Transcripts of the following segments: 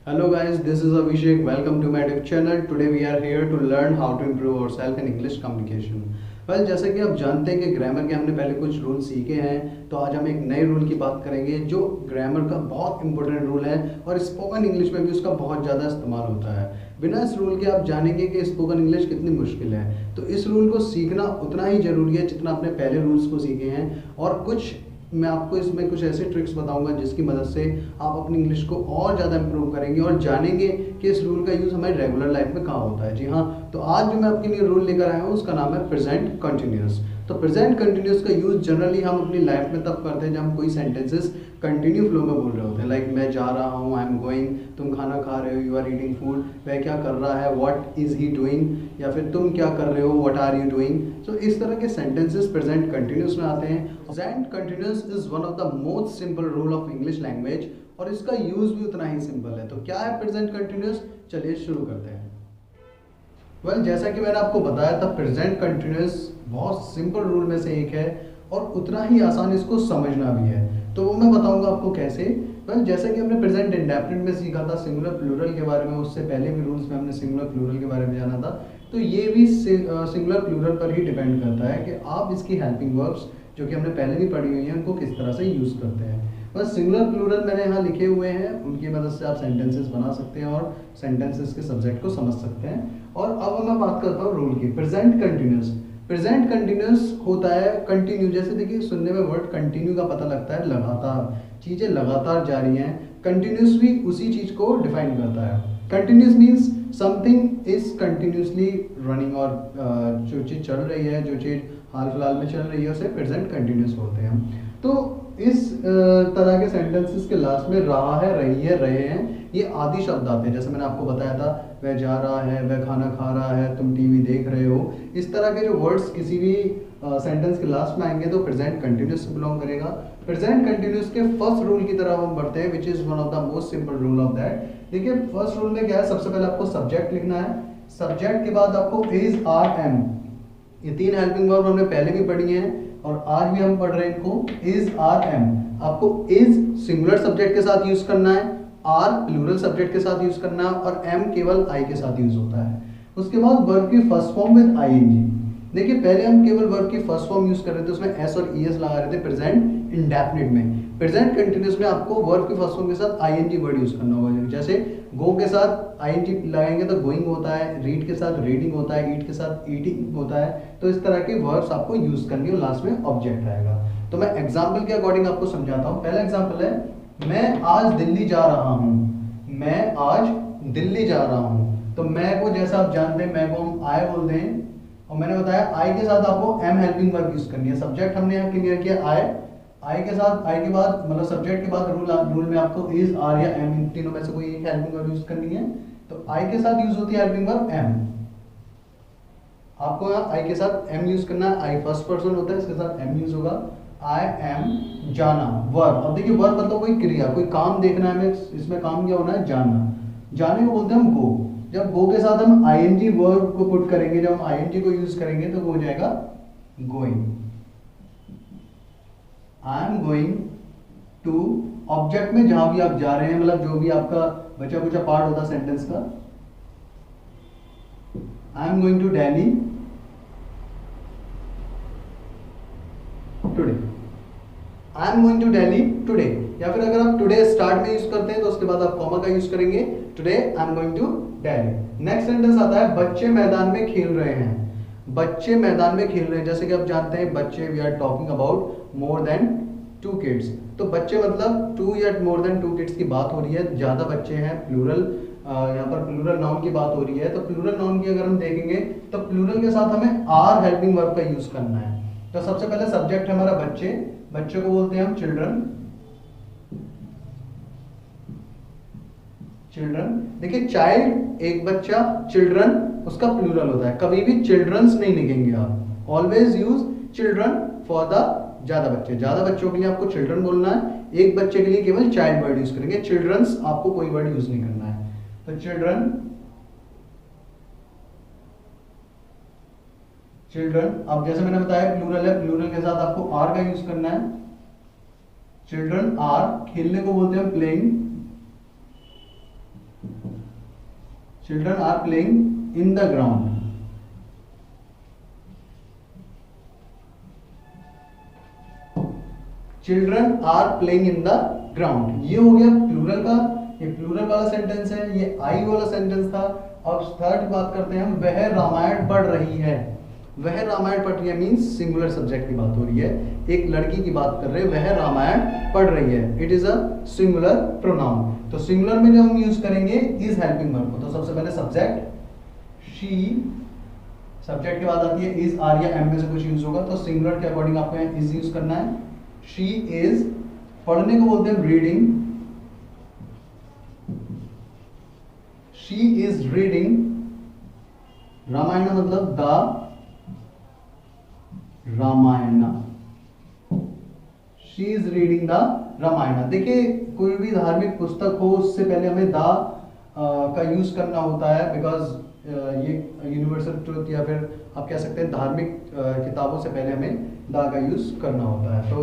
Hello guys, this is Abhishek. Welcome to my YouTube channel. Today we are here to learn how to improve ourselves in English communication. Well, जैसे कि आप जानते हैं कि grammar के हमने पहले कुछ रूल सीखे हैं, तो आज हम एक नए रूल की बात करेंगे जो ग्रामर का बहुत इंपॉर्टेंट रूल है और स्पोकन इंग्लिश में भी उसका बहुत ज़्यादा इस्तेमाल होता है। बिना इस रूल के आप जानेंगे कि स्पोकन इंग्लिश कितनी मुश्किल है। तो इस रूल को सीखना उतना ही ज़रूरी है जितना आपने पहले रूल्स को सीखे हैं। और कुछ मैं आपको इसमें कुछ ऐसे ट्रिक्स बताऊंगा जिसकी मदद से आप अपनी इंग्लिश को और ज़्यादा इंप्रूव करेंगे और जानेंगे कि इस रूल का यूज़ हमारी रेगुलर लाइफ में कहाँ होता है। जी हाँ, तो आज जो मैं आपके लिए रूल लेकर आया हूँ उसका नाम है प्रेजेंट कंटिन्यूस। तो प्रेजेंट कंटिन्यूस का यूज़ जनरली हम अपनी लाइफ में तब करते हैं जब हम कोई सेंटेंसेस कंटिन्यू फ्लो में बोल रहे होते हैं। लाइक मैं जा रहा हूँ, आई एम गोइंग, तुम खाना खा रहे हो, यू आर ईटिंग फूड, वह क्या कर रहा है, व्हाट इज ही डूइंग, या फिर तुम क्या कर रहे हो, व्हाट आर यू डूइंग। सो इस तरह के सेंटेंसेस प्रेजेंट कंटिन्यूस में आते हैं। Present continuous is one of the most simple rule of English language और इसका यूज भी उतना ही सिंपल है। तो क्या है प्रेजेंट कंटिन्यूस, चलिए शुरू करते हैं। जैसा कि मैंने आपको बताया था, प्रेजेंट कंटिन्यूस बहुत सिंपल रूल में से एक है और उतना ही आसान इसको समझना भी है। तो वो मैं बताऊंगा आपको कैसे। जैसा कि हमने प्रेजेंट इंडेफिनिट में सीखा था सिंगुलर प्लूरल के बारे में, उससे पहले भी रूल्स में हमने सिंगुलर प्लूरल के बारे में जाना था। तो ये भी सिंगुलर प्लूरल पर ही डिपेंड करता है कि आप इसकी हेल्पिंग वर्ब्स जो कि हमने पहले भी पढ़ी हुई हैं उनको किस तरह से यूज़ करते हैं। बस सिंगुलर प्लूरल मैंने यहाँ लिखे हुए हैं, उनकी मदद से आप सेंटेंसेस बना सकते हैं और सेंटेंसेस के सब्जेक्ट को समझ सकते हैं। और अब मैं बात करता हूँ रूल की। प्रेजेंट कंटिन्यूस, प्रेजेंट कंटिन्यूस होता है कंटिन्यू। जैसे देखिए सुनने में वर्ड कंटिन्यू का पता लगता है, लगातार, चीज़ें लगातार जारी हैं। कंटिन्यूस भी उसी चीज़ को डिफाइन करता है। Continuous means something is continuously running, और जो चीज़ चल रही है, जो चीज़ हाल फिलहाल में चल रही है, उसे प्रेजेंट कंटिन्यूस बोलते हैं हम। तो इस तरह के सेंटेंसेस के लास्ट में रहा है, रही है, रहे हैं, ये आदि शब्द आते हैं। जैसे मैंने आपको बताया था, वह जा रहा है, वह खाना खा रहा है, तुम टीवी देख रहे हो। इस तरह के जो वर्ड्स किसी भी सेंटेंस के लास्ट में आएंगे तो प्रेजेंट कंटिन्यूस से बिलोंग करेगा। प्रेजेंट कंटिन्यूस के फर्स्ट रूल की तरफ हम बढ़ते हैं, which is one of the most simple rule of that. देखिए फर्स्ट रूल में क्या है, सबसे पहले आपको सब्जेक्ट लिखना है। सब्जेक्ट के बाद आपको इज, आर, एम, ये तीन हेल्पिंग वर्ब हमने पहले भी पढ़ी हैं और आज भी हम पढ़ रहे हैं इनको। Is, are, am. आपको इज सिंगुलर सब्जेक्ट के साथ यूज करना है, आर प्लूरल सब्जेक्ट के साथ यूज करना है और एम केवल आई के साथ यूज होता है। उसके बाद वर्ब की फर्स्ट फॉर्म विद आईएनजी। देखिए पहले हम केवल वर्ब की फर्स्ट फॉर्म यूज कर रहे थे, उसमें एस और ईएस लगा रहे थे प्रेजेंट इंडेफिनिट में। प्रेजेंट कंटिन्यूस में आपको वर्ब की फर्स्ट फॉर्म के साथ आईएनजी वर्ड यूज करना होगा। जैसे गो के साथ आईएनजी लगाएंगे तो गोइंग होता है, रीड के साथ रीडिंग होता है, ईट के साथ ईटिंग होता है। तो इस तरह के वर्ब्स आपको यूज करनी है, लास्ट में ऑब्जेक्ट रहेगा। तो मैं एग्जाम्पल के अकॉर्डिंग आपको समझाता हूँ। पहला एग्जाम्पल है, मैं आज दिल्ली जा रहा हूँ। मैं आज दिल्ली जा रहा हूँ। तो मैं को जैसा आप जानते हैं, मैं को हम आई बोलते हैं और मैंने बताया आई के साथ आपको एम हेल्पिंग वर्ब यूज करनी है। सब्जेक्ट हमने यहाँ क्लियर किया आई, आई के साथ, आई के बाद मतलब सब्जेक्ट के बाद रूल में आपको इज, आर या एम, इन तीनों में से कोई एक हेल्पिंग वर्ब यूज करनी है। तो आई के साथ यूज होती है हेल्पिंग वर्ब एम। आपको यहाँ आई के साथ एम यूज करना है। आई फर्स्ट पर्सन होता है, इसके साथ एम यूज होगा। आई एम जाना, वर्ब। अब देखिए वर्ब मतलब कोई क्रिया, कोई काम देखना है हमें, इसमें काम क्या होना है, जाना। जाने को बोलते हैं हम गो। जब गो के साथ हम आईएनजी वर्ब को पुट करेंगे, जब हम आईएनजी को यूज करेंगे तो वो हो जाएगा going. I am going to, object में जहां भी आप जा रहे हैं, मतलब जो भी आपका बचा कुचा पार्ट होता है सेंटेंस का। I am going to Delhi today. I am going to Delhi today. या फिर अगर आप टुडे स्टार्ट में यूज करते हैं तो उसके बाद आप कॉमा का यूज करेंगे, today I am going to Delhi. Next sentence आता है, बच्चे मैदान में खेल रहे हैं। बच्चे मैदान में खेल रहे हैं, जैसे कि आप जानते हैं बच्चे, we are talking about more than 2 kids. तो बच्चे मतलब 2 या मोर देन 2 किड्स की बात हो रही है, ज्यादा बच्चे हैं, प्लूरल, यहाँ पर प्लूरल नाउन की बात हो रही है। तो प्लूरल नाउन की अगर हम देखेंगे तो प्लूरल के साथ हमें आर हेल्पिंग वर्ब का यूज करना है। तो सबसे पहले सब्जेक्ट है हमारा बच्चे, बच्चे को बोलते हैं हम चिल्ड्रन। चिल्ड्रन, देखिए चाइल्ड एक बच्चा, चिल्ड्रन उसका प्लूरल होता है। कभी भी चिल्ड्रंस नहीं लिखेंगे आप, always use children for the ज्यादा बच्चे। ज्यादा बच्चों के लिए आपको चिल्ड्रन बोलना है, एक बच्चे के लिए केवल चाइल्ड वर्ड यूज करेंगे। चिल्ड्रंस आपको कोई वर्ड यूज नहीं करना है। तो चिल्ड्रन, चिल्ड्रन। अब जैसे मैंने बताया प्लूरल है, प्लूरल के साथ आपको आर का यूज करना है। चिल्ड्रन आर, खेलने को बोलते हैं playing. Children are playing in the ground. Children are playing in the ground. ये हो गया प्लूरल का, ये प्लूरल वाला सेंटेंस है, ये आई वाला सेंटेंस था। अब थर्ड बात करते हैं हम, वह रामायण पढ़ रही है। वह रामायण पढ़ रही है मीन्स सिंगुलर सब्जेक्ट की बात हो रही है, एक लड़की की बात कर रहे हैं, वह रामायण पढ़ रही है। It is a singular pronoun. तो सिंगुलर में जब हम यूज करेंगे इज हेल्पिंग वर्ब को, तो सबसे पहले सब्जेक्ट शी, सब्जेक्ट के बाद आती है इज, आर या एम में से कुछ यूज होगा, तो सिंगुलर के अकॉर्डिंग आपको यहाँ इज यूज करना है। शी इज, पढ़ने को बोलते हैं reading, she is reading Ramayana, मतलब the Ramayana, she is reading the Ramayana. देखिए कोई भी धार्मिक पुस्तक हो उससे पहले हमें द का यूज करना होता है, बिकॉज ये यूनिवर्सल ट्रुथ या फिर आप कह सकते हैं धार्मिक किताबों से पहले हमें द का यूज करना होता है। तो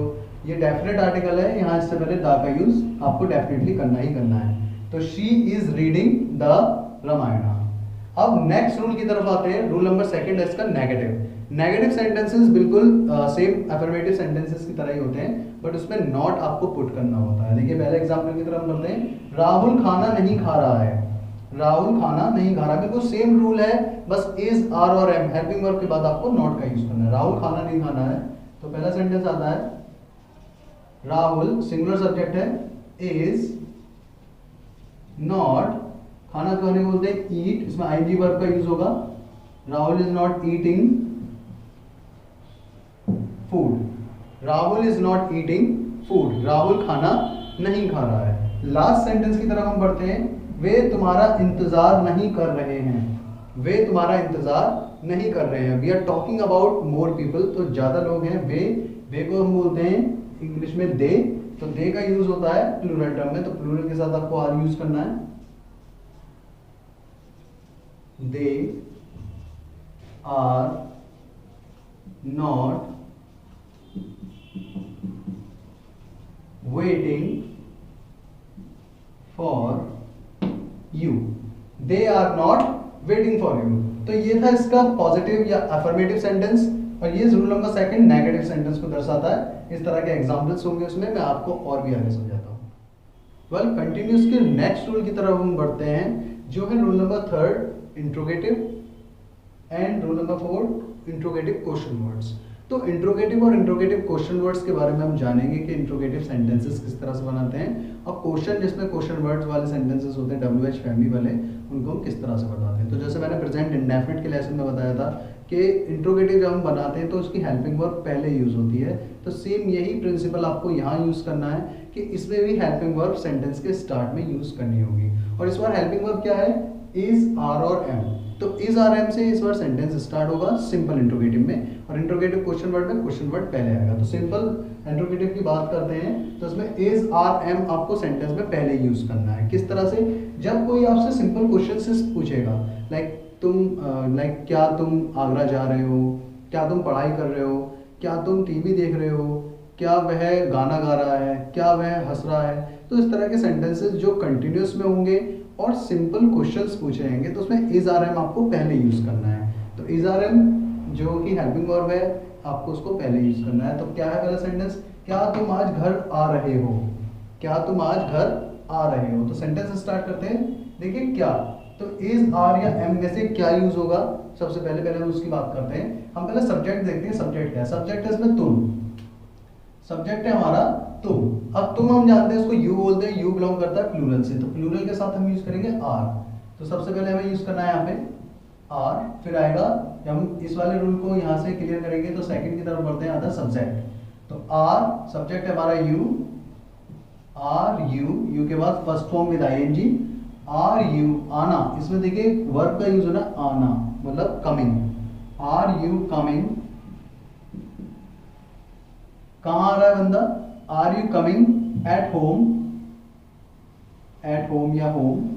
ये डेफिनेट आर्टिकल है, यहाँ इससे पहले द का यूज आपको डेफिनेटली करना ही करना है। तो she is reading the Ramayana. अब नेक्स्ट रूल की तरफ आते हैं। रूल नंबर सेकंड है इसका नेगेटिव। नेगेटिव सेंटेंसेस बिल्कुल सेम अफर्मेटिव सेंटेंसेस की तरह ही होते हैं, बट उसमें नॉट आपको पुट करना होता है। देखिए पहले एग्जांपल की तरफ बढ़ते हैं। राहुल खाना नहीं खा रहा है, राहुल खाना नहीं खा रहा, बिल्कुल सेम रूल है, बस इज, आर और एम, हेल्पिंग वर्ब के बाद आपको नॉट का यूज करना है। राहुल खाना नहीं खाना है, तो पहला सेंटेंस आता है राहुल, सिंगुलर सब्जेक्ट है, इज नॉट, खाना खाने को बोलते हैं ईट, इसमें आईएनजी वर्ब का यूज होगा। Rahul is not eating food, Rahul is not eating food, Rahul खाना नहीं खा रहा है। लास्ट सेंटेंस की तरफ हम बढ़ते हैं। वे तुम्हारा इंतजार नहीं कर रहे हैं, वे तुम्हारा इंतजार नहीं कर रहे हैं। We are talking about more people, तो ज्यादा लोग हैं। वे को हम बोलते हैं इंग्लिश में दे, तो दे का यूज होता है प्लूरल टर्म में, तो प्लूरल के साथ आपको आर यूज करना है। They are not waiting for you, they are not waiting for you. तो ये था इसका पॉजिटिव या अफर्मेटिव सेंटेंस, और ये rule number second negative sentence को दर्शाता है। इस तरह के एग्जांपल्स होंगे उसमें, मैं आपको और भी आगे समझाता हूँ। वेल कंटिन्यूस के नेक्स्ट रूल की तरफ हम बढ़ते हैं, जो है rule number third interrogative, and rule number fourth interrogative question words. तो इंट्रोगेटिव और इंट्रोगेटिव क्वेश्चन वर्ड्स के बारे में हम जानेंगे कि इंट्रोगेटिव सेंटेंसेस किस तरह से बनाते हैं, और क्वेश्चन जिसमें क्वेश्चन वर्ड्स वाले सेंटेंसेस होते हैं WH फैमिली वाले, उनको हम किस तरह से बताते हैं। तो जैसे मैंने प्रेजेंट इंडेफिनिट के लेसन में बताया था कि इंट्रोगेटिव जब हम बनाते हैं तो उसकी हेल्पिंग वर्ब पहले यूज होती है, तो सेम यही प्रिंसिपल आपको यहाँ यूज करना है कि इसमें भी हेल्पिंग वर्ब सेंटेंस के स्टार्ट में यूज करनी होगी। और इस बार हेल्पिंग वर्ब क्या है, इज, आर और एम। तो इज, आर, एम से इस बार सेंटेंस स्टार्ट होगा सिंपल इंट्रोगेटिव में, और इंट्रोगेटिव क्वेश्चन वर्ड में क्वेश्चन वर्ड पहले आएगा। तो सिंपल इंट्रोगेटिव की बात करते हैं तो इसमें इज, आर, एम आपको सेंटेंस में पहले यूज करना है। किस तरह से, जब कोई आपसे सिंपल क्वेश्चन पूछेगा, लाइक क्या तुम आगरा जा रहे हो, क्या तुम पढ़ाई कर रहे हो, क्या तुम टीवी देख रहे हो, क्या वह गाना गा रहा है, क्या वह हंस रहा है, तो इस तरह के सेंटेंसेस जो कंटिन्यूस में होंगे और सिंपल क्वेश्चंस पूछे जाएंगे, तो उसमें इज, आर, एम आपको पहले यूज करना है। तो इज, आर, एम जो कि हेल्पिंग वर्ब है, आपको उसको पहले यूज करना है। तो क्या है पहला सेंटेंस, क्या तुम आज घर आ रहे हो, क्या तुम आज घर आ रहे हो। तो सेंटेंस स्टार्ट करते हैं। देखिए क्या, तो इज, आर या एम में से क्या यूज होगा, सबसे पहले हम उसकी बात करते हैं। हम पहले सब्जेक्ट देखते हैं, सब्जेक्ट क्या है। सब्जेक्ट है इसमें तुम, सब्जेक्ट है हमारा तुम। अब तुम हम जानते हैं इसको यू बोलते हैं, यू बिलोंग करता है प्लूरल से, तो प्लूरल के साथ हम यूज करेंगे आर। तो सबसे पहले हमें यूज करना है यहाँ पे आर, फिर आएगा, जब हम इस वाले रूल को यहाँ से क्लियर करेंगे तो सेकंड की तरफ बढ़ते हैं, आता है सब्जेक्ट। तो आर, सब्जेक्ट है हमारा यू, आर यू, यू के बाद first form with ING, are you, आना। इसमें देखिए वर्ब का यूज होना आना, मतलब कमिंग, आर यू कमिंग। कहाँ आ रहा है बंदा, are you coming at home, at home या home,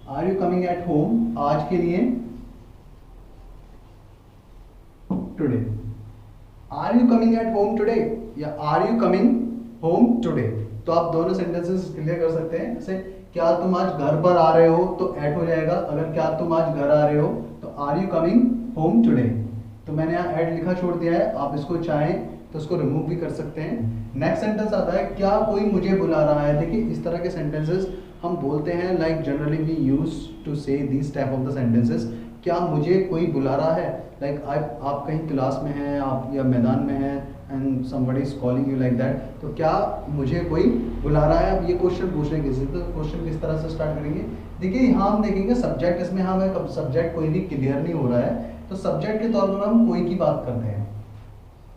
are you coming at home आज के लिए, today, are you coming at home today या are you coming home today. तो आप दोनों सेंटेंसेस क्लियर कर सकते हैं। जैसे क्या तुम आज घर पर आ रहे हो तो एट हो जाएगा। अगर क्या तुम आज घर आ रहे हो तो are you coming home today. तो मैंने यहाँ एट लिखा छोड़ दिया है, आप इसको चाहें तो इसको रिमूव भी कर सकते हैं। नेक्स्ट सेंटेंस आता है क्या कोई मुझे बुला रहा है। देखिए इस तरह के सेंटेंसेस हम बोलते हैं, like generally we use to say this type of the sentences. क्या मुझे कोई बुला रहा है, लाइक आप कहीं क्लास में हैं, आप या मैदान में हैं and somebody is calling you like that, तो क्या मुझे कोई बुला रहा है। अब ये क्वेश्चन पूछने किसी, तो क्वेश्चन किस तरह से स्टार्ट करेंगे। देखिए यहाँ हम देखेंगे सब्जेक्ट, इसमें हमें सब्जेक्ट कोई भी क्लियर नहीं हो रहा है, तो सब्जेक्ट के तौर पर हम कोई की बात करते हैं।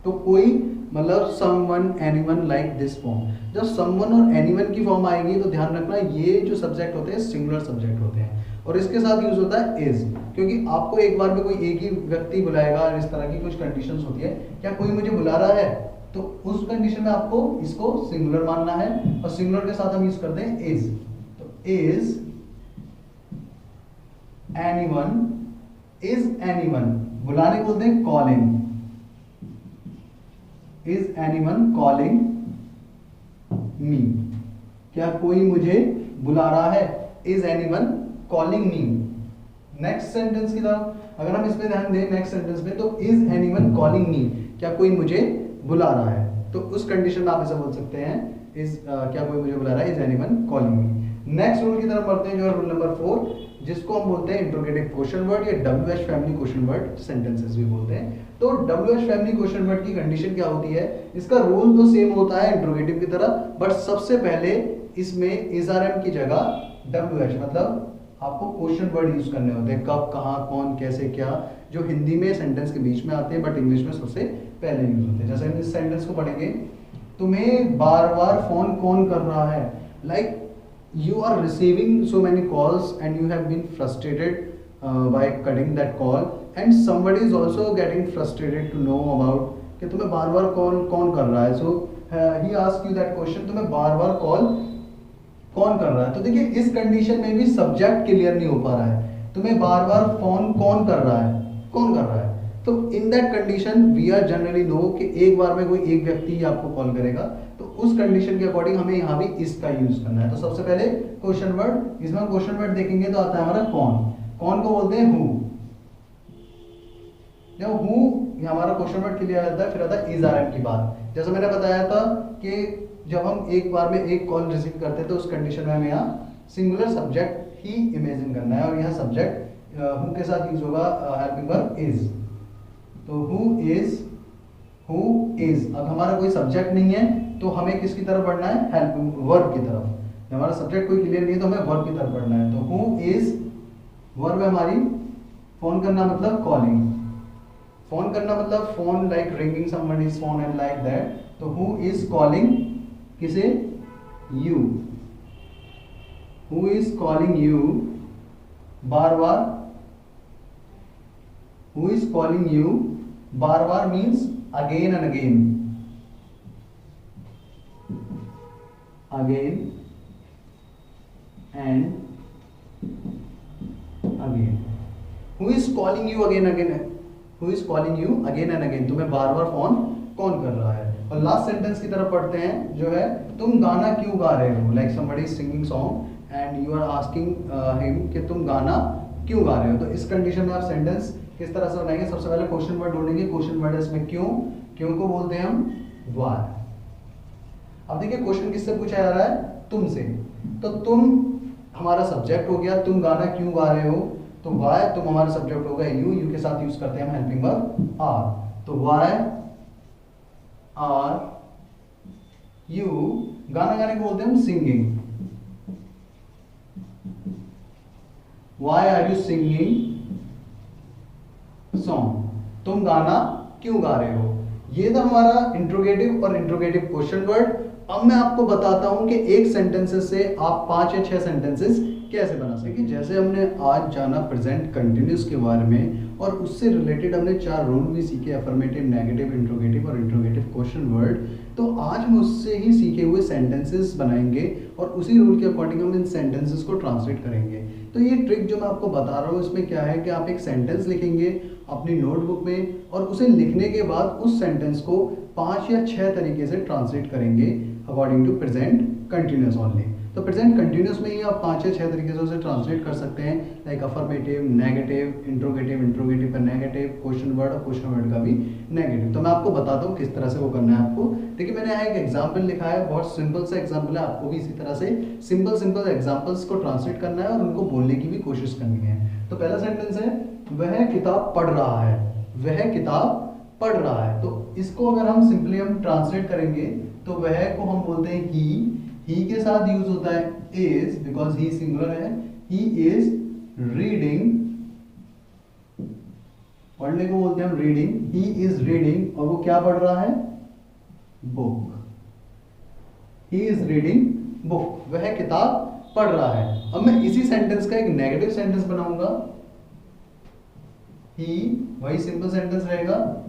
तो कोई मतलब someone, anyone, like this form. जब समवन और एनीवन की फॉर्म आएगी तो ध्यान रखना ये जो सब्जेक्ट होते हैं सिंगुलर सब्जेक्ट होते हैं, और इसके साथ यूज होता है इज, क्योंकि आपको एक बार में कोई एक ही व्यक्ति बुलाएगा और इस तरह की कुछ कंडीशंस होती है। क्या कोई मुझे बुला रहा है, तो उस कंडीशन में आपको इसको सिंगुलर मानना है, और सिंगुलर के साथ हम यूज करते हैं इज। तो इज एनीवन, इज एनीवन बुलाने को बोलते हैं calling. Is anyone calling me, क्या कोई मुझे बुला रहा है, is anyone calling me. Next sentence की तरफ अगर हम इसमें ध्यान दें, नेक्स्ट सेंटेंस में, तो इज एनीवन कॉलिंग मी, क्या कोई मुझे बुला रहा है, तो उस कंडीशन में आप ऐसा बोल सकते हैं इज क्या कोई मुझे बुला रहा है, is anyone calling me. Next rule की तरफ बढ़ते हैं जो है रूल नंबर 4, जिसको हम बोलते हैं इंट्रोगेटिव क्वेश्चन वर्ड या WH family question word sentences भी बोलते हैं। तो WH फैमिली क्वेश्चन वर्ड की कंडीशन क्या होती है, इसका रूल तो सेम होता है इंट्रोगेटिव की तरह, बट सबसे पहले इसमें इजआरएम की जगह WH मतलब आपको क्वेश्चन वर्ड यूज करने होते हैं, कब, कहाँ, कौन, कैसे, क्या, जो हिंदी में सेंटेंस के बीच में आते हैं बट इंग्लिश में सबसे पहले यूज होते हैं। जैसे हम इस सेंटेंस को पढ़ेंगे, तुम्हें बार बार फोन कौन कर रहा है, like you are receiving so many calls and you have been frustrated by cutting that call, and somebody is also getting frustrated to know about कि तुम्हें बार बार कौन कर रहा है। So he asked you that question, तुम्हें बार बार call कौन कर रहा है। तो देखिए इस कंडीशन में भी सब्जेक्ट क्लियर नहीं हो पा रहा है, तुम्हें बार बार फोन कौन कर रहा है, कौन कर रहा है। तो in that condition we are generally know कि एक बार में कोई एक व्यक्ति ही आपको कॉल करेगा, तो उस कंडीशन के अकॉर्डिंग हमें यहाँ भी इसका यूज करना है। तो सबसे पहले क्वेश्चन वर्ड, इसमें क्वेश्चन वर्ड देखेंगे तो आता है हमारा कौन। कौन को बोलते हैं हु। जब हु हमारा क्वेश्चन वर्ड क्लियर आ जाता है, फिर आता है इज आर एम की बात। जैसे मैंने बताया था कि जब हम एक बार में एक कॉल रिसीव करते हैं तो उस कंडीशन में हमें यहाँ सिंगुलर सब्जेक्ट ही इमेजिन करना है, और यहाँ सब्जेक्ट हु के साथ यूज होगा हेल्पिंग वर्ब इज। तो हु इज, अब हमारा कोई सब्जेक्ट नहीं है तो हमें किसकी तरफ बढ़ना है, हेल्पिंग वर्ब की तरफ। हमारा सब्जेक्ट कोई क्लियर नहीं है तो हमें वर्ब की तरफ बढ़ना है। तो हु इज वर्ब है हमारी, फोन करना मतलब कॉलिंग, फोन करना मतलब phone like ringing somebody's phone and like that. तो हु इज कॉलिंग किसे, you, who is calling you bar bar, who is calling you bar bar means again and again, again and again. Who is calling you again again, who is calling you again and again, तुम्हें बार बार phone कौन कर रहा है। और last sentence की तरफ पढ़ते हैं जो है, तुम गाना क्यों गा रहे हो, like somebody is singing song and you are asking him कि तुम गाना क्यों गा रहे हो। तो इस कंडीशन में आप सेंटेंस किस तरह से बनाएंगे, सबसे पहले क्वेश्चन वर्ड ढूंढेंगे। क्वेश्चन वर्ड है इसमें क्यों, क्यों को बोलते हैं हम व्हाई। अब देखिए क्वेश्चन किससे पूछा जा रहा है, तुमसे, तो तुम हमारा सब्जेक्ट हो गया, तुम गाना क्यों गा रहे हो, तो व्हाई तुम हमारा सब्जेक्ट होगा, यू के साथ यूज करते हैं हम हेल्पिंग वर्ब आर। तो व्हाई आर यू, गाना गाने को बोलते हैं हम singing, why are you singing song, तुम गाना क्यों गा रहे हो। ये था हमारा इंट्रोगेटिव और इंट्रोगेटिव क्वेश्चन वर्ड। अब मैं आपको बताता हूं कि एक सेंटेंसेस से आप 5 या 6 सेंटेंसेस कैसे बना सकें। जैसे हमने आज जाना प्रेजेंट कंटिन्यूस के बारे में, और उससे रिलेटेड हमने 4 रूल भी सीखे, अफर्मेटिव, नेगेटिव, इंट्रोगेटिव और इंट्रोगेटिव क्वेश्चन वर्ड। तो आज हम उससे ही सीखे हुए सेंटेंसेस बनाएंगे और उसी रूल के अकॉर्डिंग हम इन सेंटेंसेस को ट्रांसलेट करेंगे। तो ये ट्रिक जो मैं आपको बता रहा हूँ इसमें क्या है कि आप एक सेंटेंस लिखेंगे अपनी नोटबुक में, और उसे लिखने के बाद उस सेंटेंस को 5 या 6 तरीके से ट्रांसलेट करेंगे according to present continuous only. तो प्रेजेंट कंटिन्यूस में ही आप 5 या 6 तरीके से उसे ट्रांसलेट कर सकते हैं, like affirmative, negative, interrogative, interrogative का नेगेटिव, क्वेश्चन वर्ड और क्वेश्चन वर्ड का भी नेगेटिव। तो मैं आपको बताता हूँ किस तरह से वो करना है आपको। देखिए मैंने यहाँ एक एग्जाम्पल लिखा है, बहुत सिंपल सा एग्जाम्पल है, आपको भी इसी तरह से सिंपल एग्जाम्पल्स को ट्रांसलेट करना है और उनको बोलने की भी कोशिश करनी है। तो पहला सेंटेंस है, वह किताब पढ़ रहा है, वह किताब पढ़ रहा है। तो इसको अगर हम सिंपली हम ट्रांसलेट करेंगे तो वह को हम बोलते हैं ही के साथ यूज होता है इज, बिकॉज ही सिंगुलर है। ही इज रीडिंग, पढ़ने को बोलते हैं हम रीडिंग, ही इज रीडिंग, और वो क्या पढ़ रहा है, book. He is reading book, वह किताब पढ़ रहा है। अब मैं इसी सेंटेंस का एक नेगेटिव सेंटेंस बनाऊंगा, ही, वही सिंपल सेंटेंस रहेगा,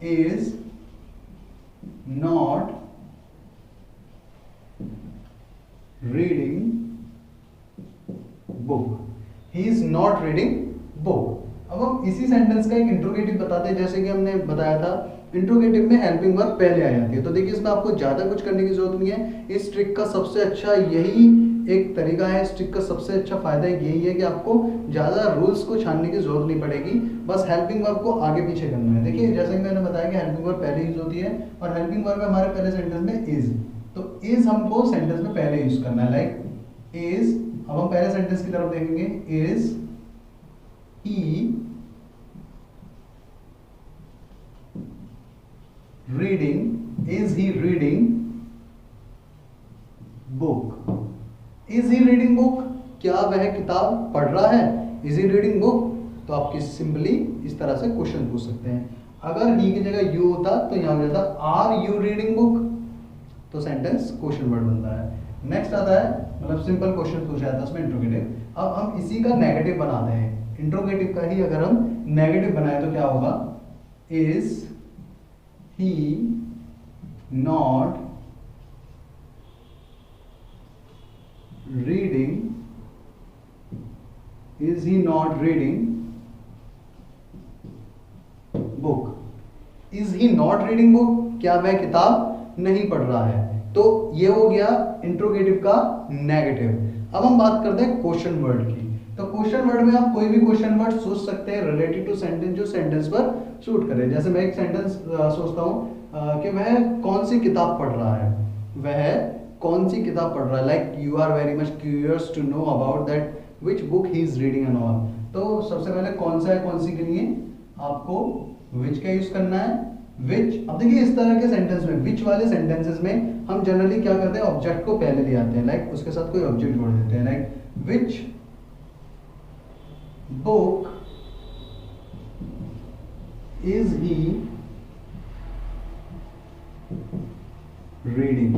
is not reading book, he is not reading book. अब हम इसी सेंटेंस का एक इंट्रोगेटिव बताते हैं, जैसे कि हमने बताया था इंट्रोगेटिव में हेल्पिंग वर्ब पहले आ जाती है। तो देखिए इसमें आपको ज्यादा कुछ करने की जरूरत नहीं है, इस ट्रिक का सबसे अच्छा यही एक तरीका है, इस ट्रिक का सबसे अच्छा फायदा यही है कि आपको ज्यादा रूल्स को छानने की जरूरत नहीं पड़ेगी, बस हेल्पिंग वर्ब को आगे पीछे करना है। देखिए जैसे कि मैंने बताया कि हेल्पिंग वर्ब पहले यूज होती है और हेल्पिंग वर्ब हमारे पहले सेंटेंस में इज, तो इज हमको सेंटेंस में पहले यूज करना है, लाइक इज। अब हम पहले सेंटेंस की तरफ देखेंगे, is he reading, is he reading book, is he reading book, क्या वह किताब पढ़ रहा है, इज ही रीडिंग बुक। तो आप सिंपली इस तरह से क्वेश्चन पूछ सकते हैं। अगर ही की जगह यू होता तो यहां हो जाता आर यू रीडिंग बुक, तो सेंटेंस क्वेश्चन वर्ड बनता है। नेक्स्ट आता है, मतलब सिंपल क्वेश्चन पूछा जाता है उसमें इंट्रोगेटिव। अब हम इसी का नेगेटिव बनाते हैं, इंट्रोगेटिव का ही अगर हम नेगेटिव बनाए तो क्या होगा, is he not reading, is he not reading book, is he not reading book, क्या वह किताब नहीं पढ़ रहा है। तो ये हो गया इंट्रोगेटिव का नेगेटिव। अब हम बात करते हैं क्वेश्चन वर्ड की। तो क्वेश्चन वर्ड में आप कोई भी क्वेश्चन वर्ड सोच सकते हैं रिलेटेड टू सेंटेंस, जो सेंटेंस पर सूट करे। जैसे मैं एक सेंटेंस सोचता हूँ कि वह कौन सी किताब पढ़ रहा है, वह कौन सी किताब पढ़ रहा है, like you are very much curious to know about that which book he is reading and all. तो सबसे पहले कौन सा है, कौन सी के लिए आपको विच का यूज करना है, विच। अब देखिए इस तरह के सेंटेंस में, विच वाले सेंटेंसेस में हम जनरली क्या करते हैं, ऑब्जेक्ट को पहले ले आते हैं, लाइक उसके साथ कोई ऑब्जेक्ट जोड़ देते हैं, like which book is he reading,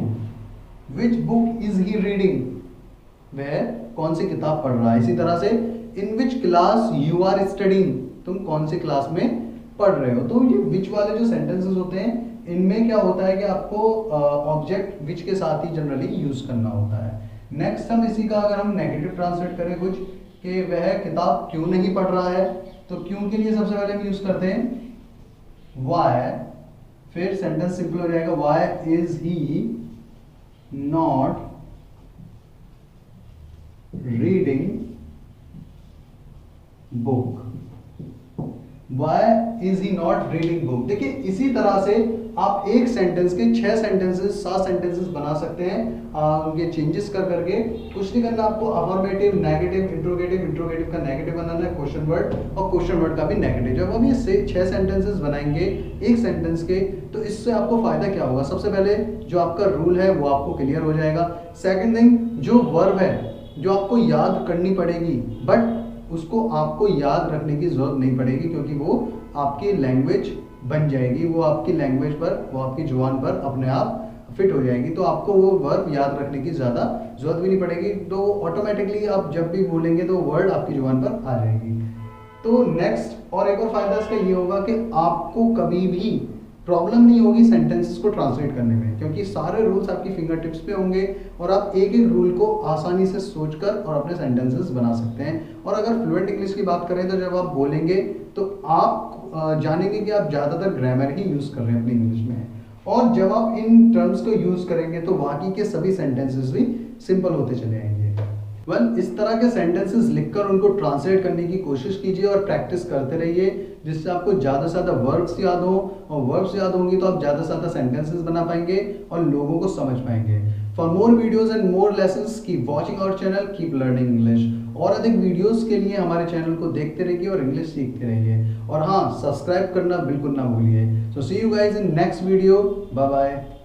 which book is he reading, वह कौन सी किताब पढ़ रहा है। इसी तरह से in which class you are studying, तुम कौन सी क्लास में पढ़ रहे हो। तो ये विच वाले जो सेंटेंसेस होते हैं इनमें क्या होता है कि आपको ऑब्जेक्ट विच के साथ ही जनरली यूज करना होता है। नेक्स्ट हम इसी का अगर हम नेगेटिव ट्रांसलेट करें कुछ, कि वह किताब क्यों नहीं पढ़ रहा है, तो क्यों के लिए सबसे पहले हम यूज करते हैं वाई, फिर सेंटेंस सिंपल हो जाएगा, why is he not reading book, why is he not reading book. देखिए इसी तरह से आप एक सेंटेंस के 6 सेंटेंसेस 7 सेंटेंसेस बना सकते हैं, उनके चेंजेस कर करके। कुछ नहीं करना आपको, अफर्मेटिव, नेगेटिव, इंट्रोगेटिव, इंट्रोगेटिव का नेगेटिव बनाना है, क्वेश्चन वर्ड और क्वेश्चन वर्ड का भी नेगेटिव। जब हम ये 6 सेंटेंसेस बनाएंगे एक सेंटेंस के, तो इससे आपको फायदा क्या होगा, सबसे पहले जो आपका रूल है वो आपको क्लियर हो जाएगा। सेकेंड थिंग, जो वर्ब है जो आपको याद करनी पड़ेगी, बट उसको आपको याद रखने की जरूरत नहीं पड़ेगी, क्योंकि वो आपकी लैंग्वेज बन जाएगी, वो आपकी लैंग्वेज पर, वो आपकी जुबान पर अपने आप फिट हो जाएगी। तो आपको वो वर्ब याद रखने की ज़्यादा जरूरत भी नहीं पड़ेगी, तो ऑटोमेटिकली आप जब भी बोलेंगे तो वर्ड आपकी जुबान पर आ जाएगी। तो नेक्स्ट और एक और फायदा इसका ये होगा कि आपको कभी भी प्रॉब्लम नहीं होगी सेंटेंसेस को ट्रांसलेट करने में, क्योंकि सारे रूल्स आपकी फिंगर टिप्स पे होंगे और आप एक एक रूल को आसानी से सोचकर और अपने सेंटेंसेस बना सकते हैं। और अगर फ्लुएंट इंग्लिश की बात करें तो जब आप बोलेंगे तो आप जानेंगे कि आप ज़्यादातर ग्रामर ही यूज़ कर रहे हैं अपनी इंग्लिश में, और जब आप इन टर्म्स को यूज़ करेंगे तो बाकी के सभी सेंटेंसेस भी सिंपल होते चले आएंगे। इस तरह के सेंटेंसेस लिखकर उनको ट्रांसलेट करने की कोशिश कीजिए और प्रैक्टिस करते रहिए, जिससे आपको ज़्यादा से ज़्यादा वर्ब्स याद हो, और वर्ब्स याद होंगी तो आप ज़्यादा से ज़्यादा सेंटेंसेस बना पाएंगे और लोगों को समझ पाएंगे। For more videos and more lessons keep watching our channel, keep learning English. और अधिक वीडियोज़ के लिए हमारे चैनल को देखते रहिए और इंग्लिश सीखते रहिए। और हाँ, सब्सक्राइब करना बिल्कुल ना भूलिए। So see you guys in next video. Bye bye.